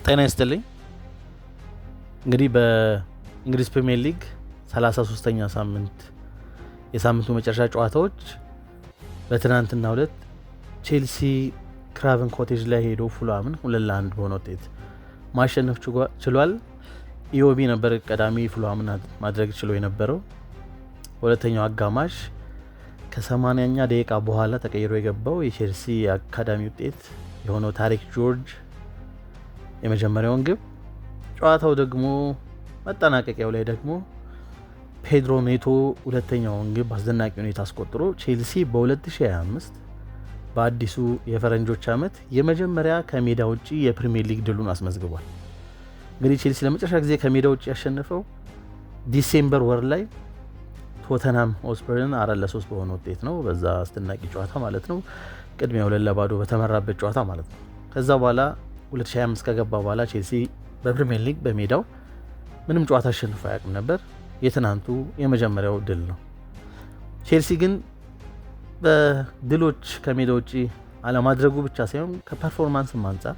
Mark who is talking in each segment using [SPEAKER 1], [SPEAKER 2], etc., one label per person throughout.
[SPEAKER 1] ጤና ይስጥልኝ። እንግዲህ በእንግሊዝ ፕሪሚየር ሊግ 33ኛ ሳምንት የሳምንቱ መጨረሻ ጨዋታዎች በትናንትናው ዕለት ቼልሲ ክራቨን ኮቴጅ ላይ ሄዶ ፉልሃምን 2-1 በሆነ ውጤት ማሸነፍ ችሏል። ኢዮቢ ነበር ቀዳሚ ፉልሃምን ማድረግ ችሎ የነበረው። ሁለተኛው አጋማሽ ከ80ኛ ደቂቃ በኋላ ተቀይሮ የገባው የቼልሲ አካዳሚ ውጤት የሆነው ታሪክ ጆርጅ የመጀመሪያውን ግብ፣ ጨዋታው ደግሞ መጠናቀቂያው ላይ ደግሞ ፔድሮ ኔቶ ሁለተኛውን ግብ አስደናቂ ሁኔታ አስቆጥሮ ቼልሲ በ2025 በአዲሱ የፈረንጆች ዓመት የመጀመሪያ ከሜዳ ውጪ የፕሪሚየር ሊግ ድሉን አስመዝግቧል። እንግዲህ ቼልሲ ለመጨረሻ ጊዜ ከሜዳ ውጪ ያሸነፈው ዲሴምበር ወር ላይ ቶተንሃም ሆትስፐርን 4-3 በሆነ ውጤት ነው። በዛ አስደናቂ ጨዋታ ማለት ነው። ቅድሚያ 2-0 በተመራበት ጨዋታ ማለት ነው። ከዛ በኋላ 2025 ከገባ በኋላ ቼልሲ በፕሪሚየር ሊግ በሜዳው ምንም ጨዋታ አሸንፎ አያውቅም ነበር። የትናንቱ የመጀመሪያው ድል ነው። ቼልሲ ግን በድሎች ከሜዳ ውጪ አለማድረጉ ብቻ ሳይሆን ከፐርፎርማንስም አንጻር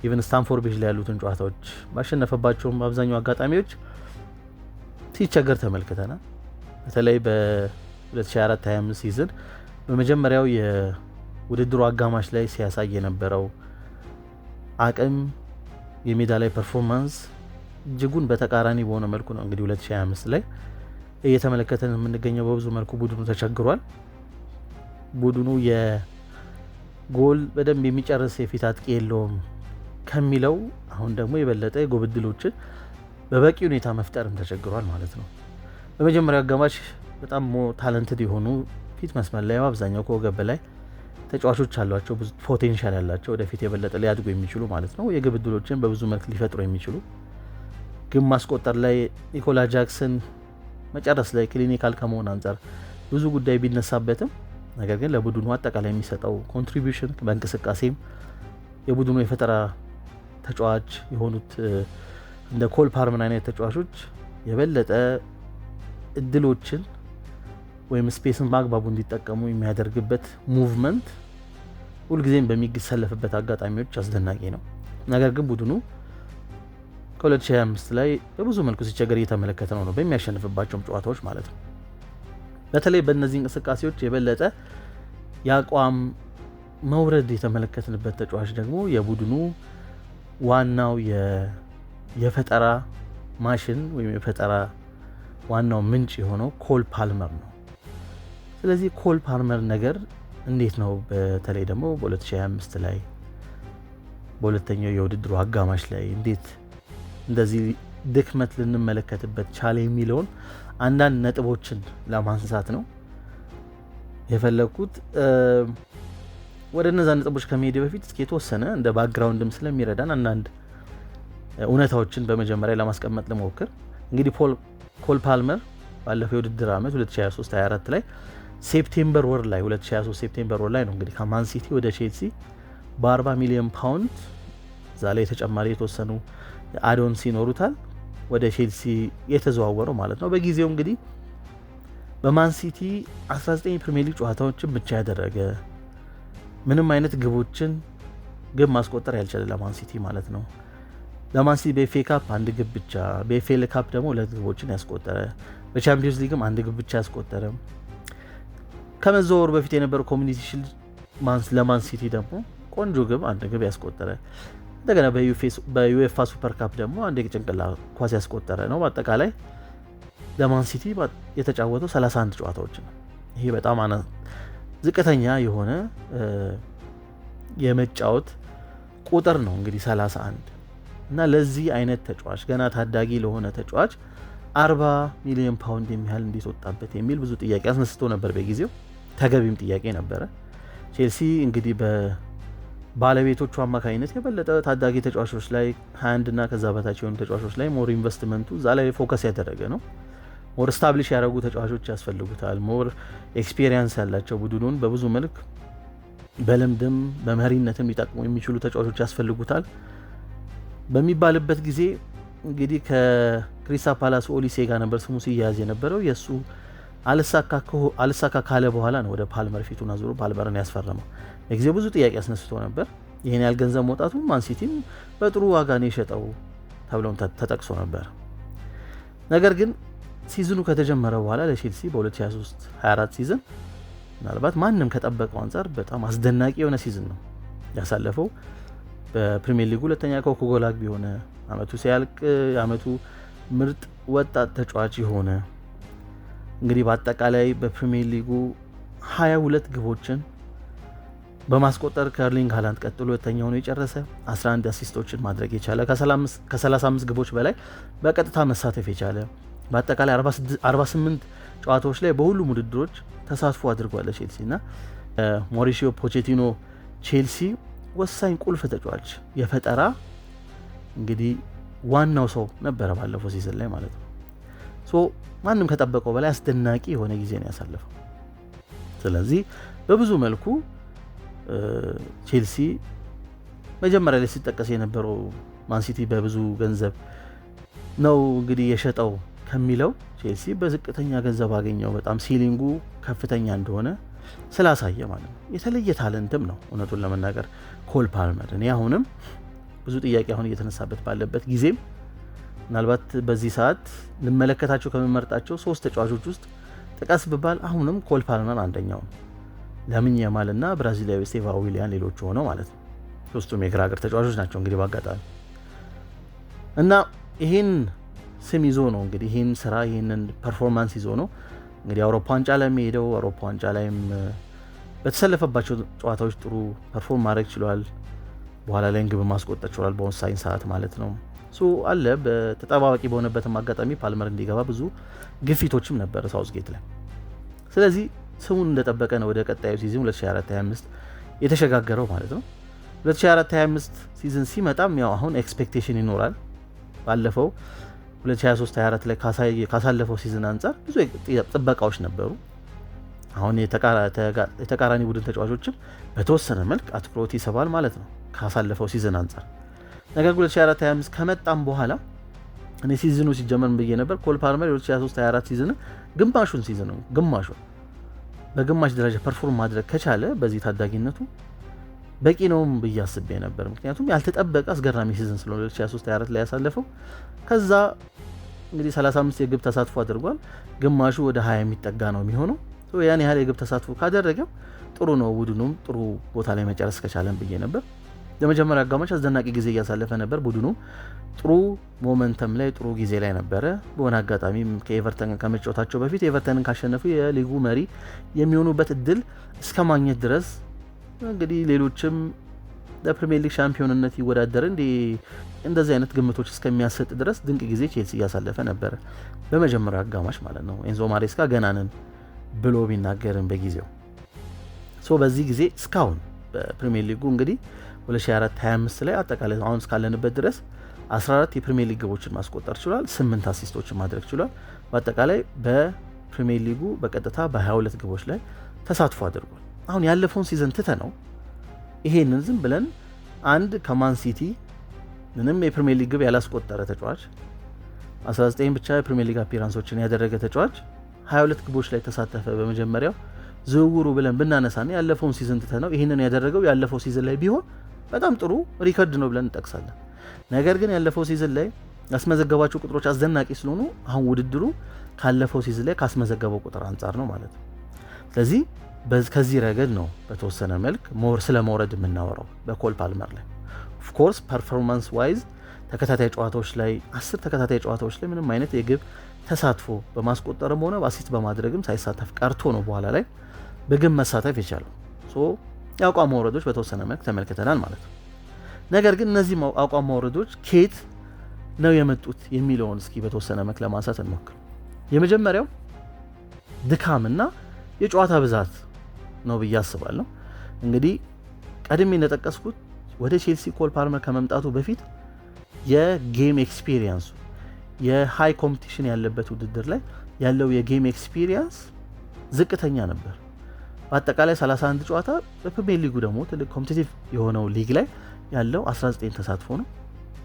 [SPEAKER 1] ኢቨን ስታንፎርድ ብሪጅ ላይ ያሉትን ጨዋታዎች ባሸነፈባቸውም በአብዛኛው አጋጣሚዎች ሲቸገር ተመልክተናል። በተለይ በ2024-25 ሲዝን በመጀመሪያው የውድድሩ አጋማሽ ላይ ሲያሳይ የነበረው አቅም የሜዳ ላይ ፐርፎርማንስ እጅጉን በተቃራኒ በሆነ መልኩ ነው እንግዲህ 2025 ላይ እየተመለከተን የምንገኘው። በብዙ መልኩ ቡድኑ ተቸግሯል። ቡድኑ የጎል በደንብ የሚጨርስ የፊት አጥቂ የለውም ከሚለው አሁን ደግሞ የበለጠ የጎል ዕድሎችን በበቂ ሁኔታ መፍጠርም ተቸግሯል ማለት ነው። በመጀመሪያው አጋማሽ በጣም ታለንትድ የሆኑ ፊት መስመር ላይ አብዛኛው ከወገብ በላይ ተጫዋቾች አሏቸው፣ ብዙ ፖቴንሻል ያላቸው ወደፊት የበለጠ ሊያድጉ የሚችሉ ማለት ነው። የግብ ዕድሎችን በብዙ መልክ ሊፈጥሩ የሚችሉ ግን ማስቆጠር ላይ ኒኮላ ጃክሰን መጨረስ ላይ ክሊኒካል ከመሆን አንጻር ብዙ ጉዳይ ቢነሳበትም ነገር ግን ለቡድኑ አጠቃላይ የሚሰጠው ኮንትሪቢዩሽን በእንቅስቃሴም የቡድኑ የፈጠራ ተጫዋች የሆኑት እንደ ኮል ፓልመር አይነት ተጫዋቾች የበለጠ እድሎችን ወይም ስፔስን በአግባቡ እንዲጠቀሙ የሚያደርግበት ሙቭመንት ሁልጊዜም በሚሰለፍበት አጋጣሚዎች አስደናቂ ነው። ነገር ግን ቡድኑ ከ2025 ላይ በብዙ መልኩ ሲቸገር እየተመለከተ ነው በሚያሸንፍባቸውም ጨዋታዎች ማለት ነው። በተለይ በእነዚህ እንቅስቃሴዎች የበለጠ የአቋም መውረድ የተመለከትንበት ተጫዋች ደግሞ የቡድኑ ዋናው የፈጠራ ማሽን ወይም የፈጠራ ዋናው ምንጭ የሆነው ኮል ፓልመር ነው። ስለዚህ ኮል ፓልመር ነገር እንዴት ነው በተለይ ደግሞ በ2025 ላይ በሁለተኛው የውድድሩ አጋማሽ ላይ እንዴት እንደዚህ ድክመት ልንመለከትበት ቻለ የሚለውን አንዳንድ ነጥቦችን ለማንሳት ነው የፈለኩት። ወደ እነዛ ነጥቦች ከመሄድ በፊት እስኪ የተወሰነ እንደ ባክግራውንድም ስለሚረዳን አንዳንድ እውነታዎችን በመጀመሪያ ለማስቀመጥ ልሞክር። እንግዲህ ኮል ፓልመር ባለፈው የውድድር ዓመት 2023-24 ላይ ሴፕቴምበር ወር ላይ 2023 ሴፕቴምበር ወር ላይ ነው እንግዲህ ከማን ሲቲ ወደ ቼልሲ በ40 ሚሊዮን ፓውንድ እዛ ላይ ተጨማሪ የተወሰኑ አዶንስ ይኖሩታል ወደ ቼልሲ የተዘዋወረው ማለት ነው። በጊዜው እንግዲህ በማን ሲቲ 19 ፕሪሚየር ሊግ ጨዋታዎችን ብቻ ያደረገ ምንም አይነት ግብ ማስቆጠር ያልቻለ ለማን ሲቲ ማለት ነው። ለማን ሲቲ በኤፍኤ ካፕ አንድ ግብ ብቻ፣ በኤፍኤል ካፕ ደግሞ 2 ግቦችን ያስቆጠረ፣ በቻምፒዮንስ ሊግም አንድ ግብ ብቻ ያስቆጠረ፣ ከመዘዋወሩ በፊት የነበረው ኮሚኒቲ ሺልድ ለማን ሲቲ ደግሞ ቆንጆ ግብ አንድ ግብ ያስቆጠረ፣ እንደገና በዩኤፋ ሱፐር ካፕ ደግሞ አንድ የጭንቅላ ኳስ ያስቆጠረ ነው። በአጠቃላይ ለማን ሲቲ የተጫወተው 31 ጨዋታዎች ነው። ይሄ በጣም ዝቅተኛ የሆነ የመጫወት ቁጥር ነው እንግዲህ 31 እና ለዚህ አይነት ተጫዋች ገና ታዳጊ ለሆነ ተጫዋች 40 ሚሊዮን ፓውንድ የሚያህል እንዴት ወጣበት የሚል ብዙ ጥያቄ አስነስቶ ነበር። በጊዜው ተገቢም ጥያቄ ነበረ። ቼልሲ እንግዲህ በባለቤቶቹ አማካኝነት የበለጠ ታዳጊ ተጫዋቾች ላይ 21 እና ከዛ በታች የሆኑ ተጫዋቾች ላይ ሞር ኢንቨስትመንቱ እዛ ላይ ፎከስ ያደረገ ነው። ሞር ስታብሊሽ ያደረጉ ተጫዋቾች ያስፈልጉታል። ሞር ኤክስፔሪየንስ ያላቸው ቡድኑን በብዙ መልክ በልምድም በመሪነትም ሊጠቅሙ የሚችሉ ተጫዋቾች ያስፈልጉታል በሚባልበት ጊዜ እንግዲህ ከክሪስታል ፓላስ ኦሊሴ ጋር ነበር ስሙ ሲያያዝ የነበረው። የእሱ አልሳካ ካለ በኋላ ነው ወደ ፓልመር ፊቱን አዙሮ ፓልመርን ያስፈረመው። ለጊዜው ብዙ ጥያቄ አስነስቶ ነበር። ይሄን ያህል ገንዘብ መውጣቱ ማን ሲቲም በጥሩ ዋጋ ነው የሸጠው ተብሎም ተጠቅሶ ነበር። ነገር ግን ሲዝኑ ከተጀመረ በኋላ ለቼልሲ በ2023/24 ሲዝን ምናልባት ማንም ከጠበቀው አንጻር በጣም አስደናቂ የሆነ ሲዝን ነው ያሳለፈው። በፕሪሚየር ሊጉ ሁለተኛ ኮከብ ጎል አግቢ የሆነ አመቱ ሲያልቅ የአመቱ ምርጥ ወጣት ተጫዋች የሆነ እንግዲህ በአጠቃላይ በፕሪሚየር ሊጉ 22 ግቦችን በማስቆጠር ከኤርሊንግ ሃላንድ ቀጥሎ ሁለተኛ ሆኖ የጨረሰ 11 አሲስቶችን ማድረግ የቻለ ከ35 ግቦች በላይ በቀጥታ መሳተፍ የቻለ በአጠቃላይ 48 ጨዋታዎች ላይ በሁሉም ውድድሮች ተሳትፎ አድርጓል ቼልሲ እና ሞሪሲዮ ፖቼቲኖ ቼልሲ ወሳኝ ቁልፍ ተጫዋች የፈጠራ እንግዲህ ዋናው ሰው ነበረ ባለፈው ሲዝን ላይ ማለት ነው። ማንም ከጠበቀው በላይ አስደናቂ የሆነ ጊዜ ነው ያሳለፈው። ስለዚህ በብዙ መልኩ ቼልሲ መጀመሪያ ላይ ሲጠቀስ የነበረው ማንሲቲ በብዙ ገንዘብ ነው እንግዲህ የሸጠው ከሚለው ቼልሲ በዝቅተኛ ገንዘብ አገኘው በጣም ሲሊንጉ ከፍተኛ እንደሆነ ስላሳየ ማለት ነው። የተለየ ታለንትም ነው እውነቱን ለመናገር ኮል ፓልመር። እኔ አሁንም ብዙ ጥያቄ አሁን እየተነሳበት ባለበት ጊዜም ምናልባት በዚህ ሰዓት ልመለከታቸው ከመመርጣቸው 3 ተጫዋቾች ውስጥ ጥቀስ ብባል አሁንም ኮል ፓልመር አንደኛው ነው። ላሚን ያማል እና ብራዚላዊ ስቴቫ ዊሊያን ሌሎቹ ሆነው ማለት ነው። ሶስቱም የግራ እግር ተጫዋቾች ናቸው እንግዲህ ባጋጣሚ እና ይሄን ስም ይዞ ነው እንግዲህ ይሄን ስራ ይሄንን ፐርፎርማንስ ይዞ ነው እንግዲህ አውሮፓ ዋንጫ ላይ ሄደው አውሮፓ ዋንጫ ላይም በተሰለፈባቸው ጨዋታዎች ጥሩ ፐርፎርም ማድረግ ችሏል። በኋላ ላይ ግብ ማስቆጠር ችሏል በወሳኝ ሰዓት ማለት ነው። አለ በተጠባባቂ በሆነበትም አጋጣሚ ፓልመር እንዲገባ ብዙ ግፊቶችም ነበር ሳውዝጌት ላይ። ስለዚህ ስሙን እንደጠበቀ ነው ወደ ቀጣዩ ሲዝን 2024/25 የተሸጋገረው ማለት ነው። 2024/25 ሲዝን ሲመጣም ያው አሁን ኤክስፔክቴሽን ይኖራል። ባለፈው 2023/24 ላይ ካሳለፈው ሲዝን አንጻር ብዙ ጥበቃዎች ነበሩ። አሁን የተቃራኒ ቡድን ተጫዋቾችም በተወሰነ መልክ አትኩሮት ይስባል ማለት ነው ካሳለፈው ሲዝን አንጻር። ነገር 2024/25 ከመጣም በኋላ እኔ ሲዝኑ ሲጀመር ብዬ ነበር ኮል ፓልመር 2023/24 ሲዝን ግማሹን ሲዝን ነው በግማሽ ደረጃ ፐርፎርም ማድረግ ከቻለ በዚህ ታዳጊነቱ በቂ ነውም ብዬ አስቤ ነበር። ምክንያቱም ያልተጠበቀ አስገራሚ ሲዝን ስለሆነ 2023/24 ላይ ያሳለፈው። ከዛ እንግዲህ 35 የግብ ተሳትፎ አድርጓል። ግማሹ ወደ 20 የሚጠጋ ነው የሚሆነው። ያን ያህል የግብ ተሳትፎ ካደረገ ጥሩ ነው፣ ቡድኑም ጥሩ ቦታ ላይ መጨረስ ከቻለን ብዬ ነበር። ለመጀመሪያ አጋማሽ አስደናቂ ጊዜ እያሳለፈ ነበር። ቡድኑ ጥሩ ሞመንተም ላይ ጥሩ ጊዜ ላይ ነበረ። በሆነ አጋጣሚ ከኤቨርተን ከመጫወታቸው በፊት ኤቨርተንን ካሸነፉ የሊጉ መሪ የሚሆኑበት እድል እስከ ማግኘት ድረስ እንግዲህ ሌሎችም ለፕሪሚየር ሊግ ሻምፒዮንነት ይወዳደር እንደዚህ አይነት ግምቶች እስከሚያሰጥ ድረስ ድንቅ ጊዜ ቼልሲ እያሳለፈ ነበረ በመጀመሪያ አጋማሽ ማለት ነው። ኤንዞ ማሬስካ ገናንን ብሎ ቢናገርም በጊዜው በዚህ ጊዜ እስካሁን በፕሪሚየር ሊጉ እንግዲህ 2024/25 ላይ አጠቃላይ አሁን እስካለንበት ድረስ 14 የፕሪሚየር ሊግ ግቦችን ማስቆጠር ችሏል። 8 አሲስቶችን ማድረግ ችሏል። በአጠቃላይ በፕሪሚየር ሊጉ በቀጥታ በ22 ግቦች ላይ ተሳትፎ አድርጓል። አሁን ያለፈውን ሲዝን ትተነው ይሄንን ዝም ብለን አንድ ከማን ሲቲ ምንም የፕሪሚየር ሊግ ግብ ያላስቆጠረ ተጫዋች 19 ብቻ የፕሪሚየር ሊግ አፒራንሶችን ያደረገ ተጫዋች 22 ግቦች ላይ ተሳተፈ በመጀመሪያው ዝውውሩ ብለን ብናነሳና ያለፈውን ሲዝን ትተነው ይሄንን ያደረገው ያለፈው ሲዝን ላይ ቢሆን በጣም ጥሩ ሪከርድ ነው ብለን እንጠቅሳለን። ነገር ግን ያለፈው ሲዝን ላይ ያስመዘገባቸው ቁጥሮች አስደናቂ ስለሆኑ አሁን ውድድሩ ካለፈው ሲዝን ላይ ካስመዘገበው ቁጥር አንጻር ነው ማለት ነው። ስለዚህ ከዚህ ረገድ ነው በተወሰነ መልክ ስለ መውረድ የምናወራው በኮል ፓልመር ላይ። ኦፍ ኮርስ ፐርፎርማንስ ዋይዝ ተከታታይ ጨዋታዎች ላይ 10 ተከታታይ ጨዋታዎች ላይ ምንም አይነት የግብ ተሳትፎ በማስቆጠርም ሆነ በአሲስት በማድረግም ሳይሳተፍ ቀርቶ ነው በኋላ ላይ በግብ መሳተፍ የቻለው። የአቋም መውረዶች በተወሰነ መልክ ተመልክተናል ማለት ነው። ነገር ግን እነዚህ አቋም መውረዶች ከየት ነው የመጡት የሚለውን እስኪ በተወሰነ መልክ ለማንሳት እንሞክር። የመጀመሪያው ድካምና የጨዋታ ብዛት ነው ብዬ አስባለሁ። እንግዲህ ቀድሜ እንደጠቀስኩት ወደ ቼልሲ ኮል ፓልመር ከመምጣቱ በፊት የጌም ኤክስፒሪየንሱ የሃይ ኮምፒቲሽን ያለበት ውድድር ላይ ያለው የጌም ኤክስፒሪየንስ ዝቅተኛ ነበር። በአጠቃላይ 31 ጨዋታ በፕሪሚየር ሊጉ ደግሞ ትልቅ ኮምፒቲቲቭ የሆነው ሊግ ላይ ያለው 19 ተሳትፎ ነው።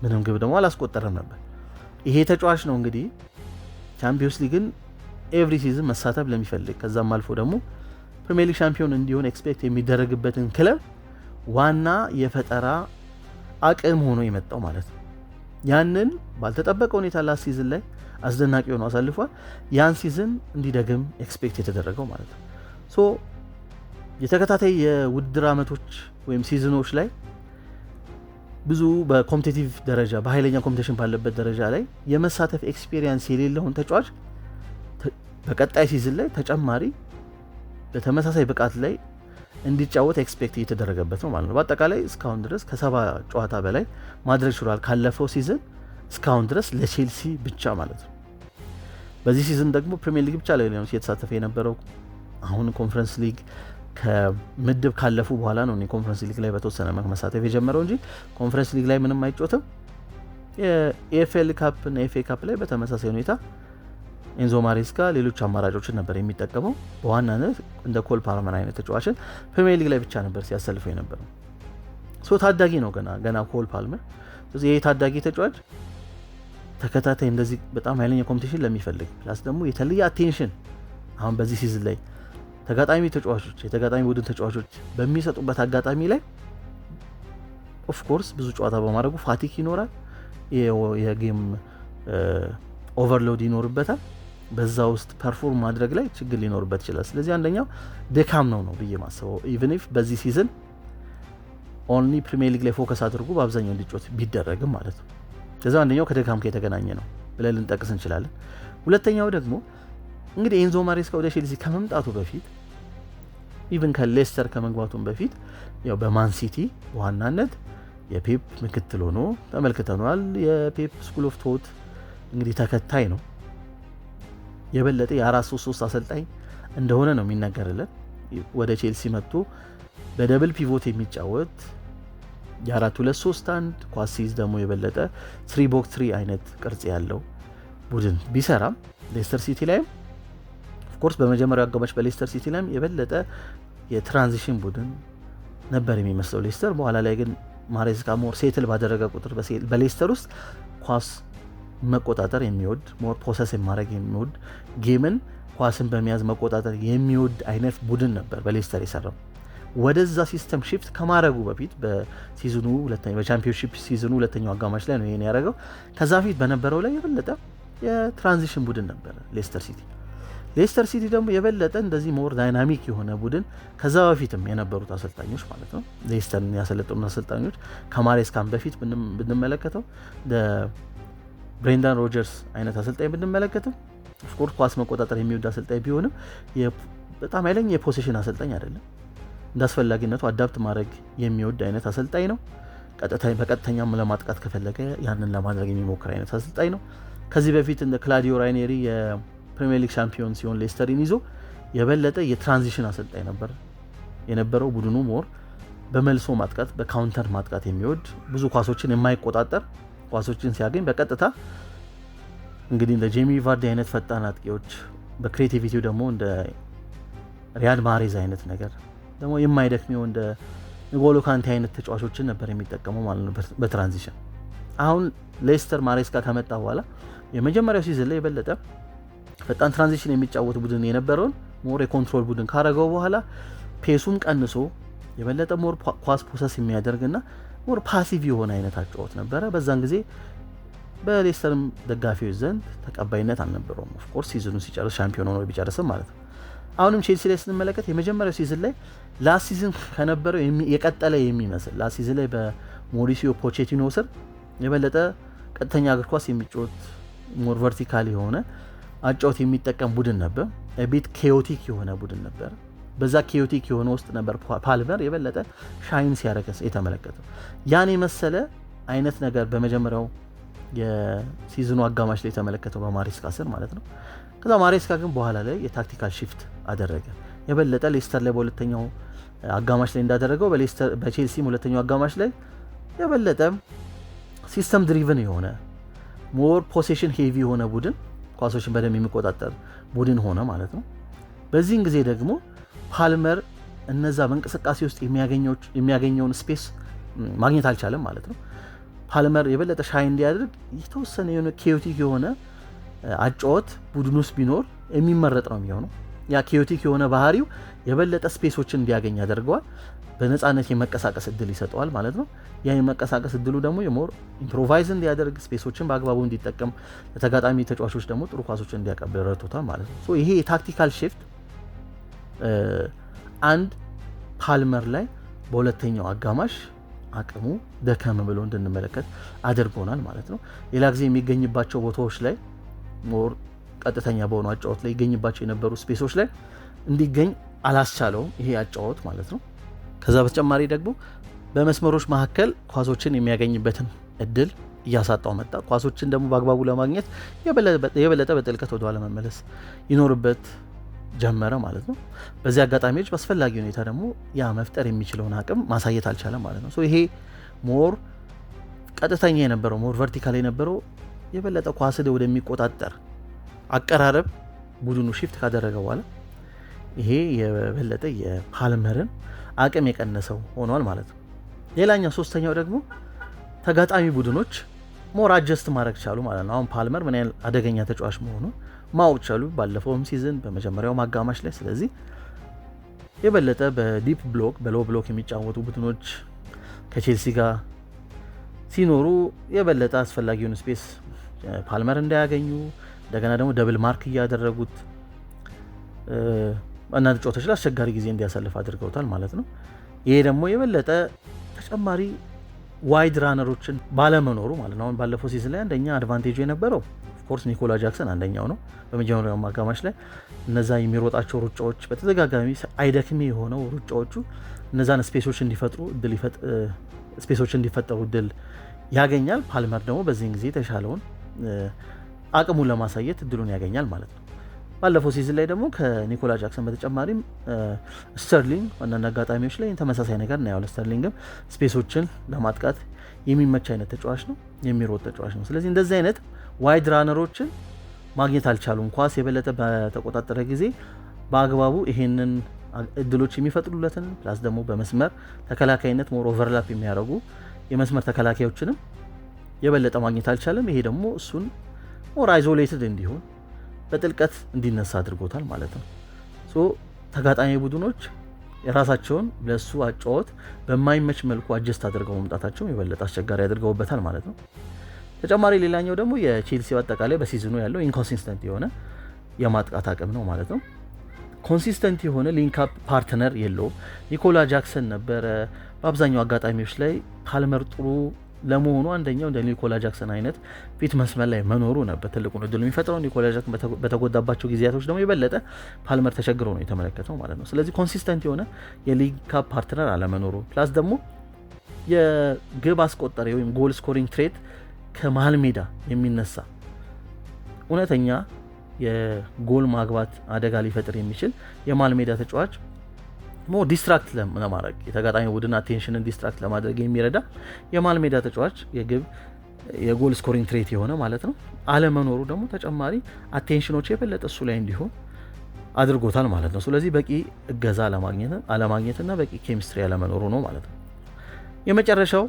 [SPEAKER 1] ምንም ግብ ደግሞ አላስቆጠረም ነበር። ይሄ ተጫዋች ነው እንግዲህ ቻምፒዮንስ ሊግን ኤቭሪ ሲዝን መሳተፍ ለሚፈልግ ከዛም አልፎ ደግሞ ፕሪሚየር ሊግ ሻምፒዮን እንዲሆን ኤክስፔክት የሚደረግበትን ክለብ ዋና የፈጠራ አቅም ሆኖ የመጣው ማለት ነው። ያንን ባልተጠበቀ ሁኔታ ላስት ሲዝን ላይ አስደናቂ ሆኖ አሳልፏል። ያን ሲዝን እንዲደግም ኤክስፔክት የተደረገው ማለት ነው። ሶ የተከታታይ የውድድር ዓመቶች ወይም ሲዝኖች ላይ ብዙ በኮምፒቲቲቭ ደረጃ በኃይለኛ ኮምፒቲሽን ባለበት ደረጃ ላይ የመሳተፍ ኤክስፒሪየንስ የሌለውን ተጫዋች በቀጣይ ሲዝን ላይ ተጨማሪ በተመሳሳይ ብቃት ላይ እንዲጫወት ኤክስፔክት እየተደረገበት ነው ማለት ነው። በአጠቃላይ እስካሁን ድረስ ከ70 ጨዋታ በላይ ማድረግ ችሏል ካለፈው ሲዝን እስካሁን ድረስ ለቼልሲ ብቻ ማለት ነው። በዚህ ሲዝን ደግሞ ፕሪሚየር ሊግ ብቻ ላይ ነው እየተሳተፈ የነበረው። አሁን ኮንፈረንስ ሊግ ከምድብ ካለፉ በኋላ ነው ኮንፈረንስ ሊግ ላይ በተወሰነ መሳተፍ የጀመረው እንጂ ኮንፈረንስ ሊግ ላይ ምንም አይጮትም። የኤፍኤል ካፕ እና ኤፍኤ ካፕ ላይ በተመሳሳይ ሁኔታ ኤንዞ ማሬስካ ሌሎች አማራጮችን ነበር የሚጠቀመው። በዋናነት እንደ ኮል ፓልመር አይነት ተጫዋችን ፕሪሚየር ሊግ ላይ ብቻ ነበር ሲያሰልፈው የነበረው። ታዳጊ ነው ገና ኮል ፓልመር። ስለዚህ ይህ ታዳጊ ተጫዋች ተከታታይ እንደዚህ በጣም ኃይለኛ ኮምፒቲሽን ለሚፈልግ ፕላስ ደግሞ የተለየ አቴንሽን አሁን በዚህ ሲዝን ላይ ተጋጣሚ ተጫዋቾች የተጋጣሚ ቡድን ተጫዋቾች በሚሰጡበት አጋጣሚ ላይ ኦፍኮርስ ብዙ ጨዋታ በማድረጉ ፋቲክ ይኖራል፣ የጌም ኦቨርሎድ ይኖርበታል። በዛ ውስጥ ፐርፎርም ማድረግ ላይ ችግር ሊኖርበት ይችላል። ስለዚህ አንደኛው ድካም ነው ብዬ ማስበው ኢቭን ኢፍ በዚህ ሲዝን ኦንሊ ፕሪሚየር ሊግ ላይ ፎከስ አድርጎ በአብዛኛው እንዲጮት ቢደረግም ማለት ነው። ከዛ አንደኛው ከድካም ጋር የተገናኘ ነው ብለን ልንጠቅስ እንችላለን። ሁለተኛው ደግሞ እንግዲህ ኤንዞ ማሬስካ ወደ ቼልሲ ከመምጣቱ በፊት ኢቭን ከሌስተር ከመግባቱም በፊት ያው በማን ሲቲ በዋናነት የፔፕ ምክትል ሆኖ ተመልክተናል። የፔፕ ስኩል ኦፍ ቶት እንግዲህ ተከታይ ነው። የበለጠ የ4-3-3 አሰልጣኝ እንደሆነ ነው የሚነገርለት። ወደ ቼልሲ መጥቶ በደብል ፒቮት የሚጫወት የ4-2-3-1 ኳስ ሲይዝ ደግሞ የበለጠ 3-3 አይነት ቅርጽ ያለው ቡድን ቢሰራም ሌስተር ሲቲ ላይም ኦፍኮርስ በመጀመሪያው አጋማሽ በሌስተር ሲቲ ላይም የበለጠ የትራንዚሽን ቡድን ነበር የሚመስለው ሌስተር። በኋላ ላይ ግን ማሬስካ ሞር ሴትል ባደረገ ቁጥር በሌስተር ውስጥ ኳስ መቆጣጠር የሚወድ ሞር ፖሰስ የማድረግ የሚወድ ጌምን ኳስን በመያዝ መቆጣጠር የሚወድ አይነት ቡድን ነበር በሌስተር የሰራው። ወደዛ ሲስተም ሺፍት ከማድረጉ በፊት በሲዝኑ በቻምፒዮንሺፕ ሲዝኑ ሁለተኛው አጋማሽ ላይ ነው ይሄን ያደረገው። ከዛ በፊት በነበረው ላይ የበለጠ የትራንዚሽን ቡድን ነበር ሌስተር ሲቲ። ሌስተር ሲቲ ደግሞ የበለጠ እንደዚህ ሞር ዳይናሚክ የሆነ ቡድን ከዛ በፊትም የነበሩት አሰልጣኞች ማለት ነው ሌስተርን ያሰለጠኑ አሰልጣኞች ከማሬስካም በፊት ብንመለከተው ብሬንዳን ሮጀርስ አይነት አሰልጣኝ ብንመለከትም ኦፍኮርስ ኳስ መቆጣጠር የሚወድ አሰልጣኝ ቢሆንም በጣም ኃይለኛ የፖሴሽን አሰልጣኝ አይደለም። እንዳስፈላጊነቱ አዳፕት ማድረግ የሚወድ አይነት አሰልጣኝ ነው። በቀጥተኛም ለማጥቃት ከፈለገ ያንን ለማድረግ የሚሞክር አይነት አሰልጣኝ ነው። ከዚህ በፊት እንደ ክላዲዮ ራይኔሪ የፕሪሚየር ሊግ ሻምፒዮን ሲሆን ሌስተርን ይዞ የበለጠ የትራንዚሽን አሰልጣኝ ነበር የነበረው። ቡድኑ ሞር በመልሶ ማጥቃት በካውንተር ማጥቃት የሚወድ ብዙ ኳሶችን የማይቆጣጠር ኳሶችን ሲያገኝ በቀጥታ እንግዲህ እንደ ጄሚ ቫርዲ አይነት ፈጣን አጥቂዎች በክሬቲቪቲው ደግሞ እንደ ሪያድ ማሬዝ አይነት ነገር ደግሞ የማይደክመው እንደ ንጎሎ ካንቴ አይነት ተጫዋቾችን ነበር የሚጠቀመው ማለት ነው በትራንዚሽን። አሁን ሌስተር ማሬስካ ከመጣ በኋላ የመጀመሪያው ሲዝን ላይ የበለጠ ፈጣን ትራንዚሽን የሚጫወት ቡድን የነበረውን ሞር የኮንትሮል ቡድን ካረገው በኋላ ፔሱም ቀንሶ የበለጠ ሞር ኳስ ፖሰስ የሚያደርግና ሞር ፓሲቭ የሆነ አይነት አጫወት ነበረ። በዛን ጊዜ በሌስተርም ደጋፊዎች ዘንድ ተቀባይነት አልነበረውም። ኦፍኮርስ ሲዝኑ ሲጨርስ ሻምፒዮን ሆኖ ቢጨርስም ማለት ነው። አሁንም ቼልሲ ላይ ስንመለከት የመጀመሪያው ሲዝን ላይ ላስት ሲዝን ከነበረው የቀጠለ የሚመስል ላስት ሲዝን ላይ በሞሪሲዮ ፖቼቲኖ ስር የበለጠ ቀጥተኛ እግር ኳስ የሚጫወት ሞር ቨርቲካል የሆነ አጫወት የሚጠቀም ቡድን ነበር። ቤት ኬዮቲክ የሆነ ቡድን ነበር። በዛ ኬዮቲክ የሆነ ውስጥ ነበር ፓልመር የበለጠ ሻይን ሲያደርግ የተመለከተው። ያን የመሰለ አይነት ነገር በመጀመሪያው የሲዝኑ አጋማሽ ላይ የተመለከተው በማሬስካ ስር ማለት ነው። ከዛ ማሬስካ ግን በኋላ ላይ የታክቲካል ሺፍት አደረገ። የበለጠ ሌስተር ላይ በሁለተኛው አጋማሽ ላይ እንዳደረገው በቼልሲም ሁለተኛው አጋማሽ ላይ የበለጠ ሲስተም ድሪቭን የሆነ ሞር ፖሴሽን ሄቪ የሆነ ቡድን ኳሶችን በደንብ የሚቆጣጠር ቡድን ሆነ ማለት ነው። በዚህን ጊዜ ደግሞ ፓልመር እነዛ በእንቅስቃሴ ውስጥ የሚያገኘውን ስፔስ ማግኘት አልቻለም ማለት ነው። ፓልመር የበለጠ ሻይ እንዲያደርግ የተወሰነ የሆነ ኬዮቲክ የሆነ አጫወት ቡድን ውስጥ ቢኖር የሚመረጥ ነው የሚሆነው። ያ ኬዮቲክ የሆነ ባህሪው የበለጠ ስፔሶችን እንዲያገኝ ያደርገዋል። በነፃነት የመቀሳቀስ እድል ይሰጠዋል ማለት ነው። ያ የመቀሳቀስ እድሉ ደግሞ የሞር ኢምፕሮቫይዝ እንዲያደርግ ስፔሶችን በአግባቡ እንዲጠቀም ለተጋጣሚ ተጫዋቾች ደግሞ ጥሩ ኳሶችን እንዲያቀብል ረድቶታል ማለት ነው። ይሄ የታክቲካል ሺፍት አንድ ፓልመር ላይ በሁለተኛው አጋማሽ አቅሙ ደከም ብሎ እንድንመለከት አድርጎናል ማለት ነው። ሌላ ጊዜ የሚገኝባቸው ቦታዎች ላይ ሞር ቀጥተኛ በሆኑ አጫወት ላይ ይገኝባቸው የነበሩ ስፔሶች ላይ እንዲገኝ አላስቻለውም ይሄ አጫወት ማለት ነው። ከዛ በተጨማሪ ደግሞ በመስመሮች መካከል ኳሶችን የሚያገኝበትን እድል እያሳጣው መጣ። ኳሶችን ደግሞ በአግባቡ ለማግኘት የበለጠ በጥልቀት ወደኋላ መመለስ ይኖርበት ጀመረ ማለት ነው። በዚህ አጋጣሚዎች በአስፈላጊ ሁኔታ ደግሞ ያ መፍጠር የሚችለውን አቅም ማሳየት አልቻለም ማለት ነው። ይሄ ሞር ቀጥተኛ የነበረው ሞር ቨርቲካል የነበረው የበለጠ ኳስ ወደሚቆጣጠር አቀራረብ ቡድኑ ሺፍት ካደረገ በኋላ ይሄ የበለጠ የፓልመርን አቅም የቀነሰው ሆኗል ማለት ነው። ሌላኛው ሶስተኛው ደግሞ ተጋጣሚ ቡድኖች ሞር አጀስት ማድረግ ቻሉ ማለት ነው። አሁን ፓልመር ምን ያህል አደገኛ ተጫዋች መሆኑን ማወቅ ቻሉ ባለፈውም ሲዝን በመጀመሪያው ማጋማሽ ላይ። ስለዚህ የበለጠ በዲፕ ብሎክ በሎ ብሎክ የሚጫወቱ ቡድኖች ከቼልሲ ጋር ሲኖሩ የበለጠ አስፈላጊውን ስፔስ ፓልመር እንዳያገኙ እንደገና ደግሞ ደብል ማርክ እያደረጉት እናንተ ተጫዋቾች ላይ አስቸጋሪ ጊዜ እንዲያሳልፍ አድርገውታል ማለት ነው። ይሄ ደግሞ የበለጠ ተጨማሪ ዋይድ ራነሮችን ባለመኖሩ ማለት ነው። አሁን ባለፈው ሲዝን ላይ አንደኛ አድቫንቴጁ የነበረው ኦፍኮርስ ኒኮላ ጃክሰን አንደኛው ነው። በመጀመሪያው አጋማሽ ላይ እነዛ የሚሮጣቸው ሩጫዎች በተደጋጋሚ አይደክሜ የሆነው ሩጫዎቹ እነዛን ስፔሶች እንዲፈጠሩ እድል ያገኛል። ፓልመር ደግሞ በዚህን ጊዜ የተሻለውን አቅሙን ለማሳየት እድሉን ያገኛል ማለት ነው። ባለፈው ሲዝን ላይ ደግሞ ከኒኮላ ጃክሰን በተጨማሪም ስተርሊንግ አንዳንድ አጋጣሚዎች ላይ ተመሳሳይ ነገር እናያለን። ስተርሊንግም ስፔሶችን ለማጥቃት የሚመች አይነት ተጫዋች ነው፣ የሚሮጥ ተጫዋች ነው። ስለዚህ እንደዚህ አይነት ዋይድ ራነሮችን ማግኘት አልቻሉም። ኳስ የበለጠ በተቆጣጠረ ጊዜ በአግባቡ ይሄንን እድሎች የሚፈጥሩለትን ፕላስ ደግሞ በመስመር ተከላካይነት ሞር ኦቨርላፕ የሚያደርጉ የመስመር ተከላካዮችንም የበለጠ ማግኘት አልቻለም። ይሄ ደግሞ እሱን ሞር አይዞሌትድ እንዲሆን በጥልቀት እንዲነሳ አድርጎታል ማለት ነው። ተጋጣሚ ቡድኖች የራሳቸውን ለሱ አጫወት በማይመች መልኩ አጀስት አድርገው መምጣታቸው የበለጠ አስቸጋሪ አድርገውበታል ማለት ነው። ተጨማሪ ሌላኛው ደግሞ የቼልሲ አጠቃላይ በሲዝኑ ያለው ኢንኮንሲስተንት የሆነ የማጥቃት አቅም ነው ማለት ነው። ኮንሲስተንት የሆነ ሊንክ አፕ ፓርትነር የለውም። ኒኮላ ጃክሰን ነበረ በአብዛኛው አጋጣሚዎች ላይ ፓልመር ጥሩ ለመሆኑ አንደኛው እንደ ኒኮላ ጃክሰን አይነት ፊት መስመር ላይ መኖሩ ነበር ትልቁን እድል የሚፈጥረው። ኒኮላ ጃክሰን በተጎዳባቸው ጊዜያቶች ደግሞ የበለጠ ፓልመር ተቸግሮ ነው የተመለከተው ማለት ነው። ስለዚህ ኮንሲስተንት የሆነ የሊንክ አፕ ፓርትነር አለመኖሩ ፕላስ ደግሞ የግብ አስቆጣሪ ወይም ጎል ስኮሪንግ ትሬት ከመሀል ሜዳ የሚነሳ እውነተኛ የጎል ማግባት አደጋ ሊፈጥር የሚችል የመሀል ሜዳ ተጫዋች ሞር ዲስትራክት ለማድረግ የተጋጣሚ ቡድን አቴንሽንን ዲስትራክት ለማድረግ የሚረዳ የመሀል ሜዳ ተጫዋች የጎል ስኮሪንግ ትሬት የሆነ ማለት ነው አለመኖሩ ደግሞ ተጨማሪ አቴንሽኖች የበለጠ እሱ ላይ እንዲሆን አድርጎታል ማለት ነው። ስለዚህ በቂ እገዛ አለማግኘትና በቂ ኬሚስትሪ አለመኖሩ ነው ማለት ነው። የመጨረሻው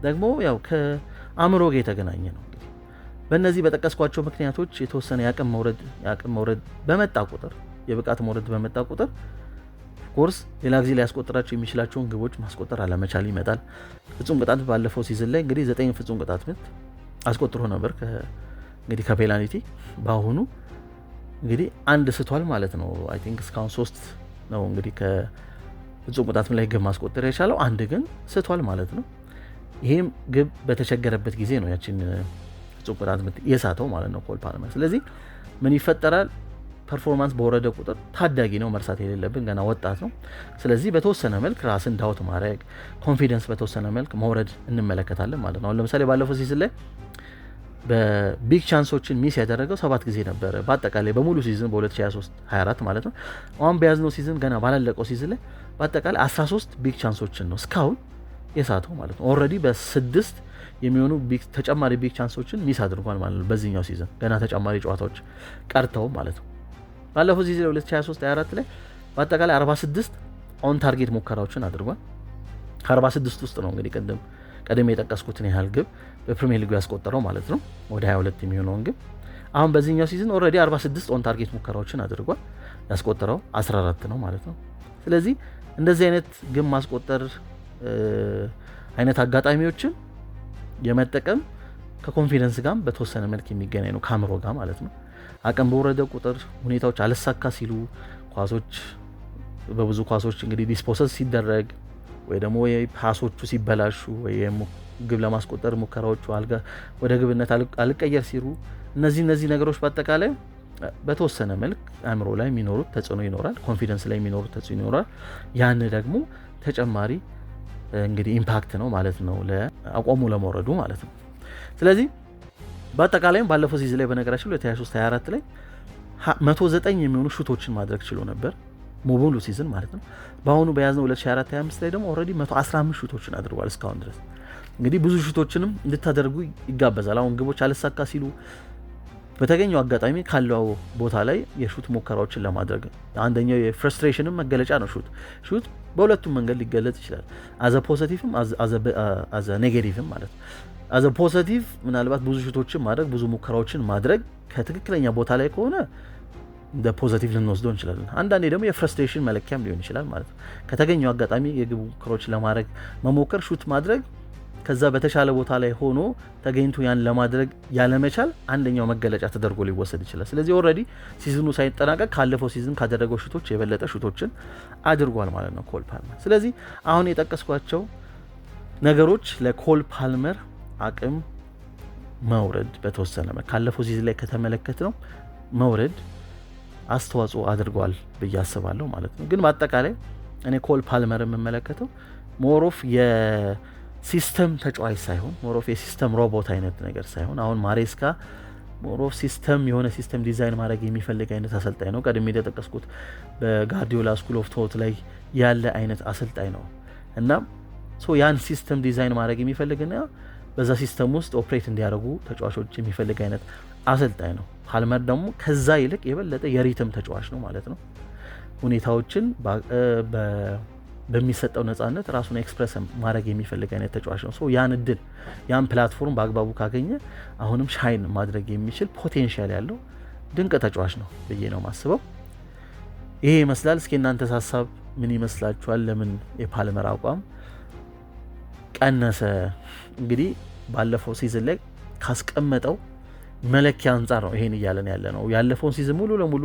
[SPEAKER 1] ደግሞ ያው ከአእምሮ ጋር የተገናኘ ነው። እንግዲህ በእነዚህ በጠቀስኳቸው ምክንያቶች የተወሰነ የአቅም መውረድ በመጣ ቁጥር የብቃት መውረድ በመጣ ቁጥር ኮርስ ሌላ ጊዜ ላይ ያስቆጥራቸው የሚችላቸውን ግቦች ማስቆጠር አለመቻል ይመጣል። ፍጹም ቅጣት ባለፈው ሲዝን ላይ እንግዲህ 9 ፍጹም ቅጣት ምት አስቆጥሮ ነበር እንግዲህ ከፔናልቲ በአሁኑ እንግዲህ አንድ ስቷል ማለት ነው። አይ ቲንክ እስካሁን 3 ነው እንግዲህ ከፍጹም ቅጣት ላይ ግብ ማስቆጠር የቻለው አንድ ግን ስቷል ማለት ነው። ይሄም ግብ በተቸገረበት ጊዜ ነው ያቺን ፍጹም ቅጣት ምት የሳተው ማለት ነው ኮል ፓልመር። ስለዚህ ምን ይፈጠራል? ፐርፎርማንስ በወረደ ቁጥር ታዳጊ ነው፣ መርሳት የሌለብን ገና ወጣት ነው። ስለዚህ በተወሰነ መልክ ራስን ዳውት ማድረግ ኮንፊደንስ በተወሰነ መልክ መውረድ እንመለከታለን ማለት ነው። ለምሳሌ ባለፈው ሲዝን ላይ በቢግ ቻንሶችን ሚስ ያደረገው 7 ጊዜ ነበረ በአጠቃላይ በሙሉ ሲዝን በ2023-24 ማለት ነው። አሁን በያዝነው ሲዝን ገና ባላለቀው ሲዝን ላይ በአጠቃላይ 13 ቢግ ቻንሶችን ነው እስካሁን የሳተው ማለት ነው። ኦልሬዲ በ6 የሚሆኑ ተጨማሪ ቢግ ቻንሶችን ሚስ አድርጓል ማለት ነው። በዚህኛው ሲዝን ገና ተጨማሪ ጨዋታዎች ቀርተው ማለት ነው። ባለፈው ሲዝን 2023-24 ላይ በአጠቃላይ 46 ኦን ታርጌት ሙከራዎችን አድርጓል። ከ46 ውስጥ ነው እንግዲህ ቀደም የጠቀስኩትን ያህል ግብ በፕሪሚየር ሊጉ ያስቆጠረው ማለት ነው፣ ወደ 22 የሚሆነውን ግብ። አሁን በዚህኛው ሲዝን ኦልሬዲ 46 ኦን ታርጌት ሙከራዎችን አድርጓል፣ ያስቆጠረው 14 ነው ማለት ነው። ስለዚህ እንደዚህ አይነት ግን ማስቆጠር አይነት አጋጣሚዎችን የመጠቀም ከኮንፊደንስ ጋር በተወሰነ መልክ የሚገናኝ ነው ካምሮ ጋር ማለት ነው። አቅም በወረደ ቁጥር ሁኔታዎች አልሳካ ሲሉ ኳሶች በብዙ ኳሶች እንግዲህ ዲስፖሰስ ሲደረግ ወይ ደግሞ ፓሶቹ ሲበላሹ ወይ ግብ ለማስቆጠር ሙከራዎቹ ወደ ግብነት አልቀየር ሲሉ እነዚህ ነገሮች በአጠቃላይ በተወሰነ መልክ አእምሮ ላይ የሚኖሩት ተጽዕኖ ይኖራል፣ ኮንፊደንስ ላይ የሚኖሩት ተጽዕኖ ይኖራል። ያን ደግሞ ተጨማሪ እንግዲህ ኢምፓክት ነው ማለት ነው ለአቋሙ ለመውረዱ ማለት ነው። ስለዚህ በአጠቃላይም ባለፈው ሲዝን ላይ በነገራችን 2023-24 ላይ 109 የሚሆኑ ሹቶችን ማድረግ ችሎ ነበር ሙሉ ሲዝን ማለት ነው። በአሁኑ በያዝነው 2024-25 ላይ ደግሞ ኦልሬዲ 115 ሹቶችን አድርጓል እስካሁን ድረስ። እንግዲህ ብዙ ሹቶችንም እንድታደርጉ ይጋበዛል። አሁን ግቦች አልሳካ ሲሉ በተገኘው አጋጣሚ ካለው ቦታ ላይ የሹት ሙከራዎችን ለማድረግ አንደኛው የፍረስትሬሽንም መገለጫ ነው። ሹት በሁለቱም መንገድ ሊገለጽ ይችላል። አዘ ፖዚቲቭም አዘ ኔጌቲቭም ማለት ነው። አዘ ፖዚቲቭ ምናልባት ብዙ ሹቶችን ማድረግ ብዙ ሙከራዎችን ማድረግ ከትክክለኛ ቦታ ላይ ከሆነ እንደ ፖዚቲቭ ልንወስደው እንችላለን። አንዳንዴ ደግሞ የፍረስትሬሽን መለኪያም ሊሆን ይችላል ማለት ነው። ከተገኘው አጋጣሚ የግብ ሙከራዎችን ለማድረግ መሞከር ሹት ማድረግ ከዛ በተሻለ ቦታ ላይ ሆኖ ተገኝቶ ያን ለማድረግ ያለመቻል አንደኛው መገለጫ ተደርጎ ሊወሰድ ይችላል። ስለዚህ ኦልሬዲ ሲዝኑ ሳይጠናቀቅ ካለፈው ሲዝን ካደረገው ሹቶች የበለጠ ሹቶችን አድርጓል ማለት ነው ኮል ፓልመር። ስለዚህ አሁን የጠቀስኳቸው ነገሮች ለኮል ፓልመር አቅም መውረድ በተወሰነ ካለፈው ሲዝን ላይ ከተመለከትነው መውረድ አስተዋጽኦ አድርጓል ብዬ አስባለሁ ማለት ነው። ግን በአጠቃላይ እኔ ኮል ፓልመር የምመለከተው ሞሮፍ የሲስተም ተጫዋች ሳይሆን ሞሮፍ የሲስተም ሮቦት አይነት ነገር ሳይሆን አሁን ማሬስካ ሞሮፍ ሲስተም የሆነ ሲስተም ዲዛይን ማድረግ የሚፈልግ አይነት አሰልጣኝ ነው። ቀድሜ እንደጠቀስኩት በጋርዲዮላ ስኩል ኦፍ ቶት ላይ ያለ አይነት አሰልጣኝ ነው እና ያን ሲስተም ዲዛይን ማድረግ የሚፈልግና በዛ ሲስተም ውስጥ ኦፕሬት እንዲያደርጉ ተጫዋቾች የሚፈልግ አይነት አሰልጣኝ ነው። ፓልመር ደግሞ ከዛ ይልቅ የበለጠ የሪትም ተጫዋች ነው ማለት ነው። ሁኔታዎችን በሚሰጠው ነፃነት ራሱን ኤክስፕረስ ማድረግ የሚፈልግ አይነት ተጫዋች ነው። ያን እድል ያን ፕላትፎርም በአግባቡ ካገኘ አሁንም ሻይን ማድረግ የሚችል ፖቴንሻል ያለው ድንቅ ተጫዋች ነው ብዬ ነው ማስበው። ይሄ ይመስላል። እስኪ እናንተ ሀሳብ ምን ይመስላችኋል? ለምን የፓልመር አቋም ቀነሰ? እንግዲህ ባለፈው ሲዝን ላይ ካስቀመጠው መለኪያ አንጻር ነው ይሄን እያለን ያለ ነው። ያለፈውን ሲዝን ሙሉ ለሙሉ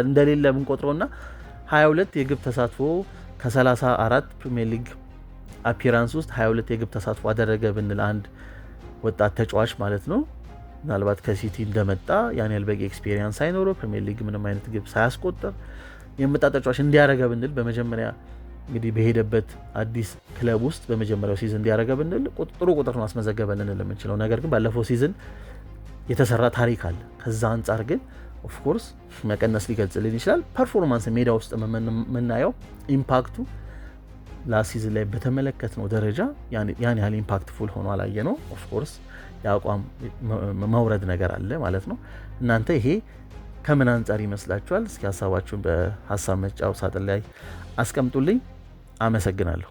[SPEAKER 1] እንደሌለ ብንቆጥረውና 22 የግብ ተሳትፎ ከ34 ፕሪሚየር ሊግ አፒራንስ ውስጥ 22 የግብ ተሳትፎ አደረገ ብንል አንድ ወጣት ተጫዋች ማለት ነው ምናልባት ከሲቲ እንደመጣ ያን ያህል በቂ ኤክስፒሪየንስ ሳይኖረው ፕሪሚየር ሊግ ምንም አይነት ግብ ሳያስቆጥር የመጣ ተጫዋች እንዲያደርገ ብንል በመጀመሪያ እንግዲህ በሄደበት አዲስ ክለብ ውስጥ በመጀመሪያው ሲዝን እንዲያደርገ ብንል ጥሩ ቁጥር ነው አስመዘገበ ልንል የምንችለው። ነገር ግን ባለፈው ሲዝን የተሰራ ታሪክ አለ። ከዛ አንጻር ግን ኦፍ ኮርስ መቀነስ ሊገልጽልን ይችላል። ፐርፎርማንስ ሜዳ ውስጥ የምናየው ኢምፓክቱ ላስት ሲዝን ላይ በተመለከትነው ደረጃ ያን ያህል ኢምፓክትፉል ሆኖ አላየ ነው። ኦፍ ኮርስ የአቋም መውረድ ነገር አለ ማለት ነው። እናንተ ይሄ ከምን አንጻር ይመስላችኋል? እስኪ ሀሳባችሁን በሀሳብ መስጫው ሳጥን ላይ አስቀምጡልኝ። አመሰግናለሁ።